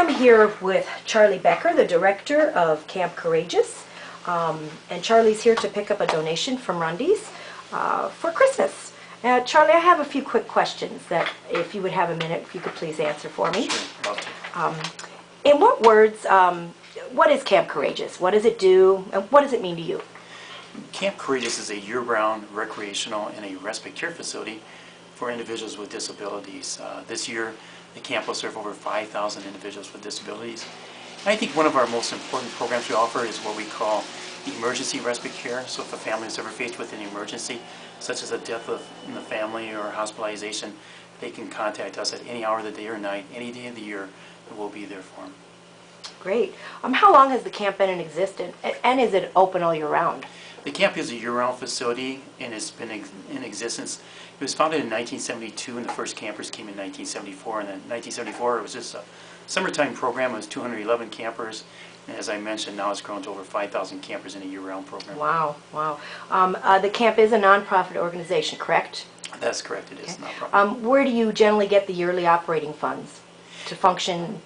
I'm here with Charlie Becker, the director of Camp Courageous, and Charlie's here to pick up a donation from Rundy's for Christmas. Charlie, I have a few quick questions that, if you would have a minute, if you could please answer for me. Sure. In what words, what is Camp Courageous? What does it do, and what does it mean to you? Camp Courageous is a year-round recreational and a respite care facility for individuals with disabilities. This year, the camp will serve over 5,000 individuals with disabilities. And I think one of our most important programs we offer is what we call emergency respite care. So if a family is ever faced with an emergency, such as a death in the family or hospitalization, they can contact us at any hour of the day or night, any day of the year, and we'll be there for them. Great. How long has the camp been in existence, and is it open all year round? The camp is a year-round facility, and it's been in existence. It was founded in 1972, and the first campers came in 1974. And in 1974, it was just a summertime program. It was 211 campers, and as I mentioned, now it's grown to over 5,000 campers in a year-round program. Wow, wow. The camp is a nonprofit organization, correct? That's correct. It is okay. nonprofit. Where do you generally get the yearly operating funds to function?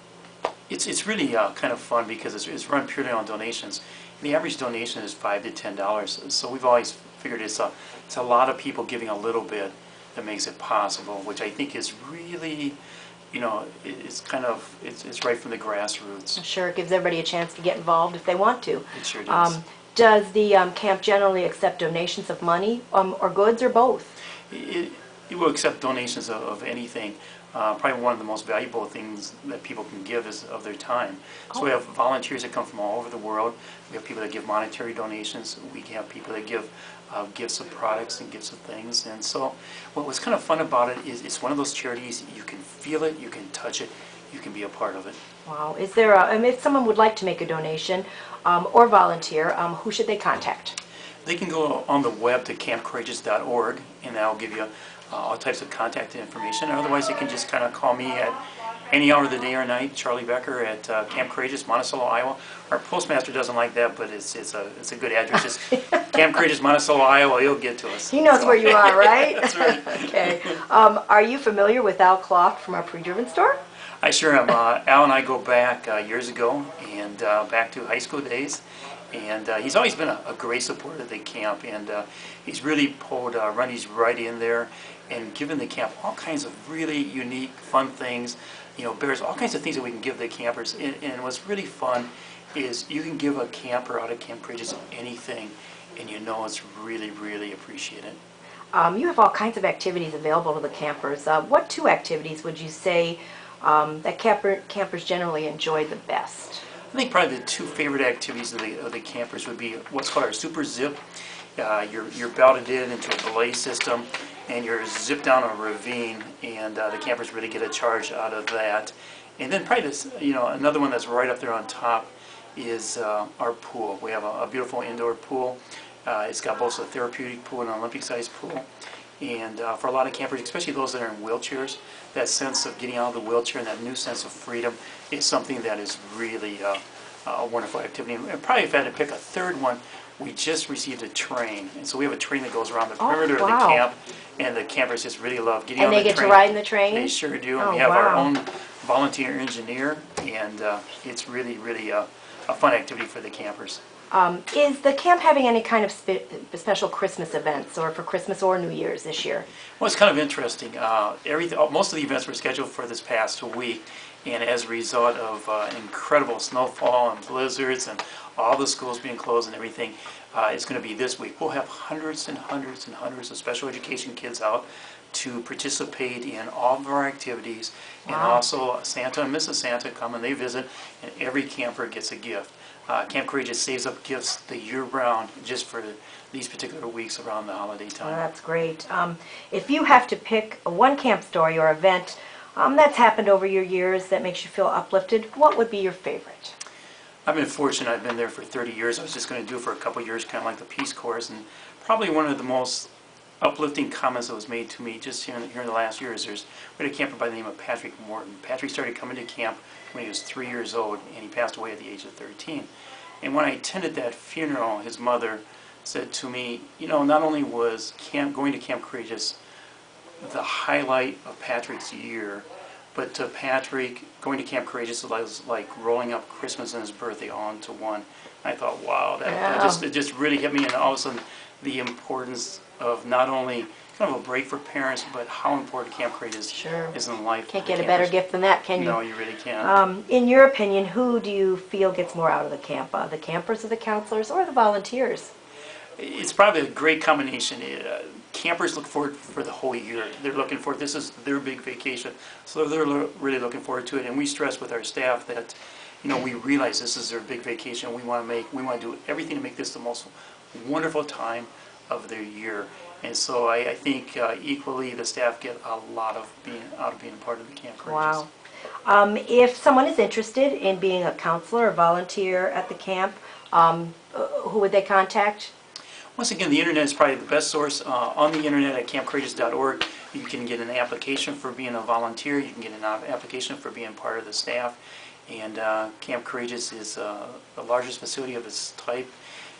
It's really kind of fun because it's run purely on donations. The average donation is $5 to $10, so we've always figured it's a lot of people giving a little bit that makes it possible, which I think is really, you know, it's right from the grassroots. Sure, it gives everybody a chance to get involved if they want to. It sure does. Does the camp generally accept donations of money or goods, or both? It will accept donations of anything. Probably one of the most valuable things that people can give is of their time. So we have volunteers that come from all over the world. We have people that give monetary donations. We have people that give gifts of products and gifts of things. And so what was kind of fun about it is it's one of those charities, you can feel it, you can touch it, you can be a part of it. Wow. Is there if someone would like to make a donation or volunteer, who should they contact? They can go on the web to campcourageous.org, and that'll give you all types of contact information. Otherwise, you can just kind of call me at any hour of the day or night, Charlie Becker at Camp Courageous, Monticello, Iowa. Our postmaster doesn't like that, but it's a good address. Just Camp Courageous, Monticello, Iowa. He'll get to us. He knows where you are, right? That's right. Okay. Are you familiar with Al Clough from our pre-driven store? I sure am. Al and I go back years ago, and back to high school days. And he's always been a great supporter of the camp, and he's really pulled Rundy's right in there and given the camp all kinds of really unique, fun things. You know, bears all kinds of things that we can give the campers. And what's really fun is you can give a camper out of Camp Courageous anything, and you know it's really, really appreciated. You have all kinds of activities available to the campers. What two activities would you say that campers generally enjoy the best? I think probably the two favorite activities of the campers would be what's called our Super Zip. You're belted in into a belay system, and you're zipped down a ravine, and the campers really get a charge out of that. And then probably this, another one that's right up there on top is our pool. We have a beautiful indoor pool. It's got both a therapeutic pool and an Olympic-sized pool. And for a lot of campers, especially those that are in wheelchairs, that sense of getting out of the wheelchair and that new sense of freedom is something that is really a wonderful activity. And probably if I had to pick a third one, we just received a train. And so we have a train that goes around the perimeter of the camp, and the campers just really love getting on the train. And they get to ride in the train? They sure do. And we have our own volunteer engineer, and it's really, really a fun activity for the campers. Is the camp having any kind of special Christmas events, or for Christmas or New Year's this year? Well, it's kind of interesting. Most of the events were scheduled for this past week, and as a result of incredible snowfall and blizzards and all the schools being closed and everything, it's going to be this week. We'll have hundreds and hundreds and hundreds of special education kids out to participate in all of our activities. And also Santa and Mrs. Santa come and they visit, and every camper gets a gift. Camp Courageous saves up gifts the year round just for these particular weeks around the holiday time. Oh, that's great. If you have to pick one camp story or event that's happened over your years that makes you feel uplifted, what would be your favorite? I've been fortunate. I've been there for 30 years. I was just going to do it for a couple of years, kind of like the Peace Corps. And probably one of the most uplifting comments that was made to me just here in the last year is we had a camper by the name of Patrick Morton. Patrick started coming to camp when he was 3 years old, and he passed away at the age of 13. And when I attended that funeral, his mother said to me, not only was going to Camp Courageous the highlight of Patrick's year, But to Patrick, going to Camp Courageous was like rolling up Christmas and his birthday all into one. I thought, wow, it just really hit me, and all of a sudden the importance of not only kind of a break for parents, but how important Camp Courageous is in life. Can't get a better gift than that, can you? No, you really can't. In your opinion, who do you feel gets more out of the camp? The campers or the counselors or the volunteers? It's probably a great combination. Campers look forward for the whole year. They're looking forward. This is their big vacation, so they're really looking forward to it. And we stress with our staff that, we realize this is their big vacation. We want to do everything to make this the most wonderful time of their year. And so I think equally the staff get a lot of being part of the Camp Courageous. Wow. If someone is interested in being a counselor or volunteer at the camp, who would they contact? Once again, the internet is probably the best source. On the internet at campcourageous.org, you can get an application for being a volunteer. You can get an application for being part of the staff. And Camp Courageous is the largest facility of its type,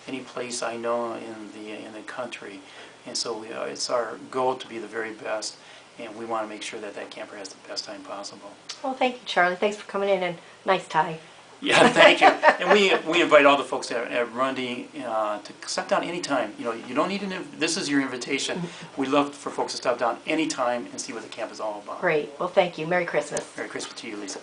any place I know in the country. And so it's our goal to be the very best, and we want to make sure that that camper has the best time possible. Well, thank you, Charlie. Thanks for coming in, and nice tie. Yeah, thank you. And we invite all the folks at Rundy to stop down anytime. You don't need this is your invitation. We'd love for folks to stop down anytime and see what the camp is all about. Great. Well, thank you. Merry Christmas. Merry Christmas to you, Lisa.